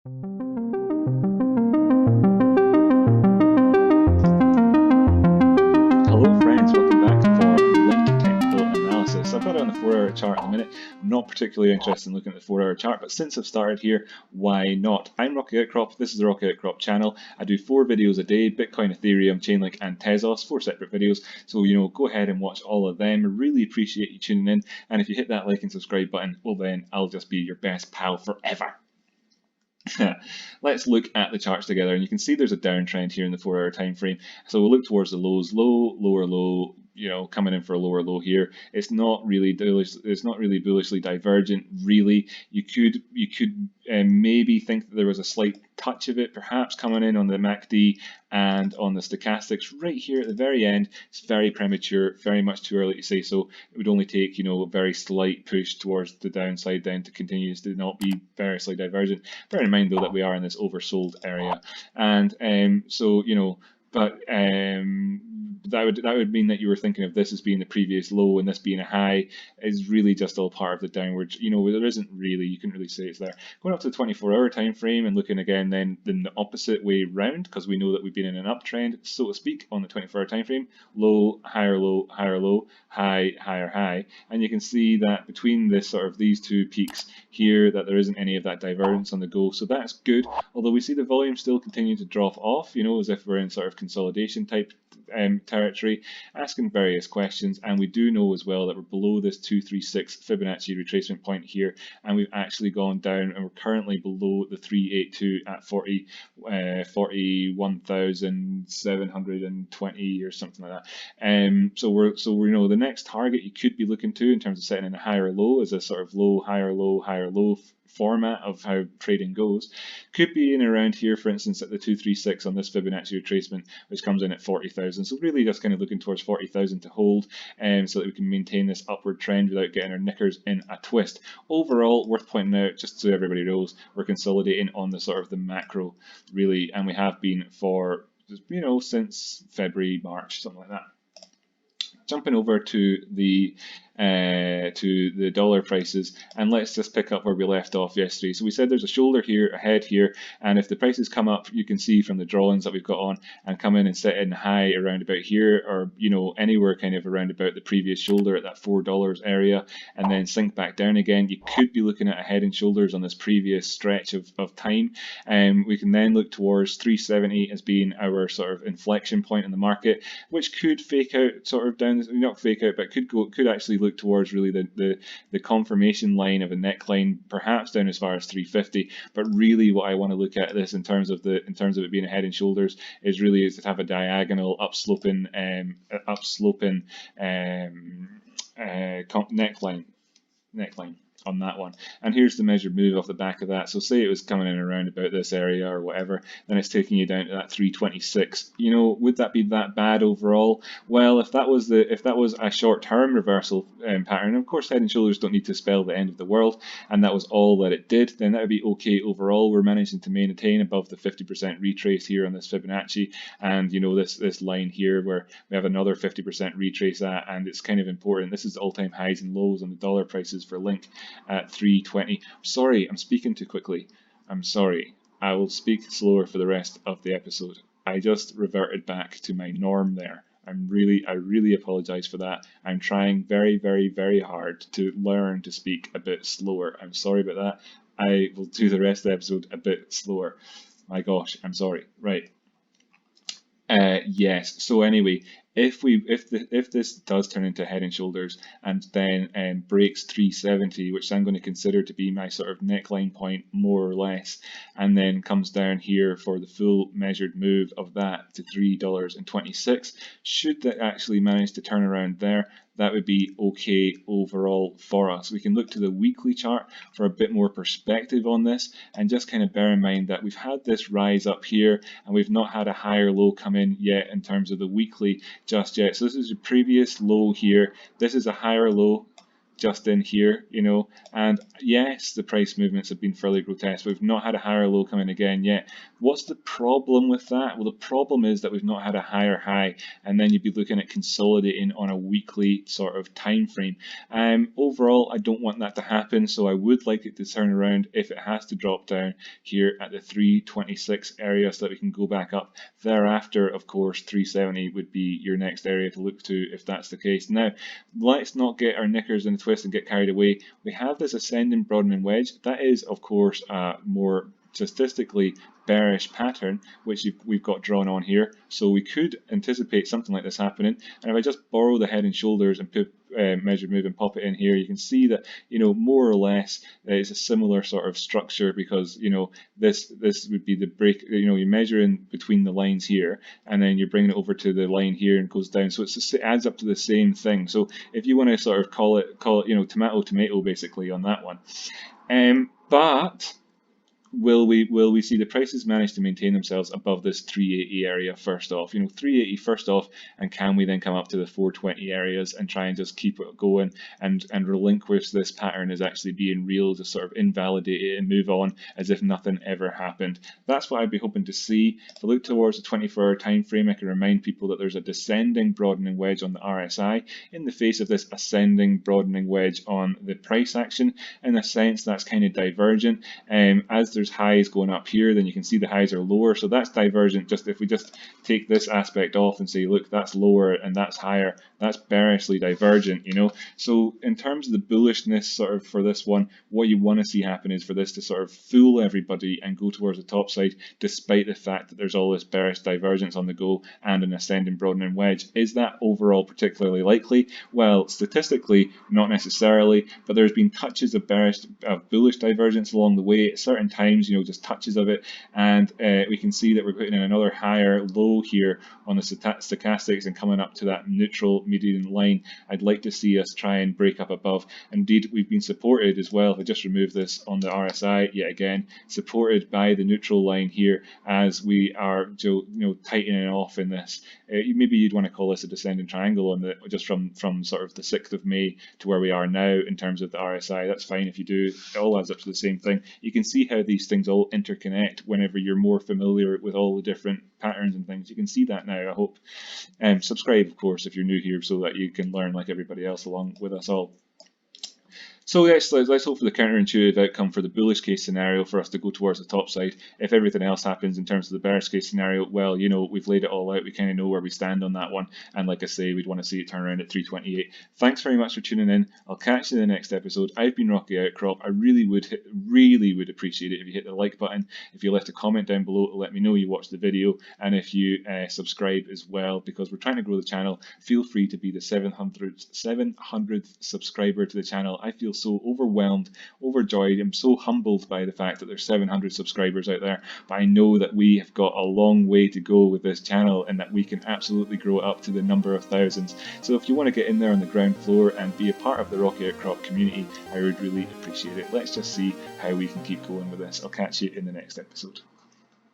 Hello friends, welcome back for Link Technical Analysis. I've got it on the 4-hour chart at the minute. I'm not particularly interested in looking at the 4-hour chart, but since I've started here, why not? I'm Rocky Outcrop, this is the Rocky Outcrop channel. I do 4 videos a day, Bitcoin, Ethereum, Chainlink and Tezos, 4 separate videos. So, go ahead and watch all of them. I really appreciate you tuning in. And if you hit that like and subscribe button, well then I'll just be your best pal forever. Let's look at the charts together, and you can see there's a downtrend here in the 4-hour time frame. So we'll look towards the lows, low, lower low, coming in for a lower low here. It's not really bullish, it's not really bullishly divergent, really. You could maybe think that there was a slight touch of it perhaps coming in on the MACD and on the stochastics right here at the very end. It's very premature, very much too early to say so. It would only take a very slight push towards the downside then to continue to not be variously divergent. Bear in mind though that we are in this oversold area, and that would mean that you were thinking of this as being the previous low and this being a high is really just all part of the downward. There isn't really, you couldn't really say it's there. Going up to the 24-hour time frame and looking again then the opposite way round, because we know that we've been in an uptrend, so to speak, on the 24-hour time frame. Low, higher low, higher low, high, higher high, and you can see that between this these two peaks here that there isn't any of that divergence on the go, so that's good. Although we see the volume still continuing to drop off, as if we're in consolidation type territory, asking various questions, and we do know as well that we're below this 236 Fibonacci retracement point here, and we've actually gone down and we're currently below the 382 at 41,720 or something like that. So we know the next target you could be looking to in terms of setting in a higher low is a low, higher low, higher low format of how trading goes. Could be in around here, for instance, at the 236 on this Fibonacci retracement, which comes in at 40,000. So really just kind of looking towards 40,000 to hold, so that we can maintain this upward trend without getting our knickers in a twist. Overall, worth pointing out, just so everybody knows, we're consolidating on the the macro, really, and we have been for since February, March, something like that. Jumping over to the dollar prices, and let's just pick up where we left off yesterday. So we said there's a shoulder here, a head here, and if the prices come up, you can see from the drawings that we've got on, and come in and set in high around about here, or anywhere kind of around about the previous shoulder at that $4 area, and then sink back down again, you could be looking at a head and shoulders on this previous stretch of time. We can then look towards 370 as being our inflection point in the market, which could fake out down, not fake out, but could actually look towards really the confirmation line of a neckline, perhaps down as far as 350. But really, what I want to look at this in terms of it being a head and shoulders is to have a diagonal upsloping neckline on that one. And here's the measured move off the back of that. So say it was coming in around about this area or whatever, then it's taking you down to that 326. Would that be that bad overall? Well, if that was a short-term reversal pattern, of course head and shoulders don't need to spell the end of the world, and that was all that it did, then that would be okay overall. We're managing to maintain above the 50% retrace here on this Fibonacci, and this line here where we have another 50% retrace at, and it's kind of important. This is all-time highs and lows on the dollar prices for Link at 320. Sorry, I'm speaking too quickly. I'm sorry. I will speak slower for the rest of the episode. I just reverted back to my norm there. I really apologize for that. I'm trying very, very, very hard to learn to speak a bit slower. I'm sorry about that. I will do the rest of the episode a bit slower. My gosh, I'm sorry. Right. Yes. So anyway, if this does turn into head and shoulders and then breaks 370, which I'm going to consider to be my neckline point more or less, and then comes down here for the full measured move of that to $3.26, should that actually manage to turn around there, that would be okay overall for us. We can look to the weekly chart for a bit more perspective on this, and just kind of bear in mind that we've had this rise up here and we've not had a higher low come in yet in terms of the weekly just yet. So this is a previous low here. This is a higher low. just in here, you know, and yes, the price movements have been fairly grotesque. We've not had a higher low come in again yet. What's the problem with that? Well, the problem is that we've not had a higher high, and then you'd be looking at consolidating on a weekly sort of time frame. Overall, I don't want that to happen, so I would like it to turn around if it has to drop down here at the 326 area so that we can go back up. Thereafter, of course, 370 would be your next area to look to if that's the case. Now, let's not get our knickers in a twist and get carried away. We have this ascending broadening wedge. That is, of course, more statistically bearish pattern, which we've got drawn on here. So we could anticipate something like this happening. And if I just borrow the head and shoulders and put measured move and pop it in here, you can see that, you know, more or less it's a similar sort of structure, because, you know, this would be the break, you know, you're measuring between the lines here and then you're bringing it over to the line here and goes down. So it adds up to the same thing. So if you want to sort of call it, you know, tomato basically on that one. But will we see the prices manage to maintain themselves above this 380 area first off? You know, 380 first off, and can we then come up to the 420 areas and try and just keep it going and relinquish this pattern as actually being real, just sort of invalidate it and move on as if nothing ever happened? That's what I'd be hoping to see. If I look towards the 24-hour time frame, I can remind people that there's a descending broadening wedge on the RSI in the face of this ascending broadening wedge on the price action. In a sense, that's kind of divergent. As there's highs going up here, then you can see the highs are lower, so that's divergent. Just if we just take this aspect off and say, look, that's lower and that's higher, that's bearishly divergent, you know. So in terms of the bullishness sort of for this one, what you want to see happen is for this to sort of fool everybody and go towards the top side, despite the fact that there's all this bearish divergence on the go and an ascending broadening wedge. Is that overall particularly likely? Well, statistically, not necessarily, but there's been touches of bullish divergence along the way at certain times, you know, just touches of it, and we can see that we're putting in another higher low here on the stochastics and coming up to that neutral median line. I'd like to see us try and break up above. Indeed, we've been supported as well. If I just remove this on the RSI, yet again, supported by the neutral line here as we are, you know, tightening off in this. Maybe you'd want to call this a descending triangle on the just from sort of the 6th of May to where we are now in terms of the RSI. That's fine if you do. It all adds up to the same thing. You can see how these things all interconnect whenever you're more familiar with all the different patterns and things. You can see that now, I hope. Subscribe, of course, if you're new here, so that you can learn like everybody else along with us all. So yes, let's hope for the counterintuitive outcome for the bullish case scenario for us to go towards the top side. If everything else happens in terms of the bearish case scenario, well, you know, we've laid it all out. We kind of know where we stand on that one. And like I say, we'd want to see it turn around at 328. Thanks very much for tuning in. I'll catch you in the next episode. I've been Rocky Outcrop. I really would appreciate it if you hit the like button, if you left a comment down below to let me know you watched the video, and if you subscribe as well, because we're trying to grow the channel. Feel free to be the 700th subscriber to the channel. I feel so overwhelmed, overjoyed. I'm so humbled by the fact that there's 700 subscribers out there, but I know that we have got a long way to go with this channel and that we can absolutely grow it up to the number of thousands. So if you want to get in there on the ground floor and be a part of the Rocky Outcrop community, I would really appreciate it. Let's just see how we can keep going with this. I'll catch you in the next episode.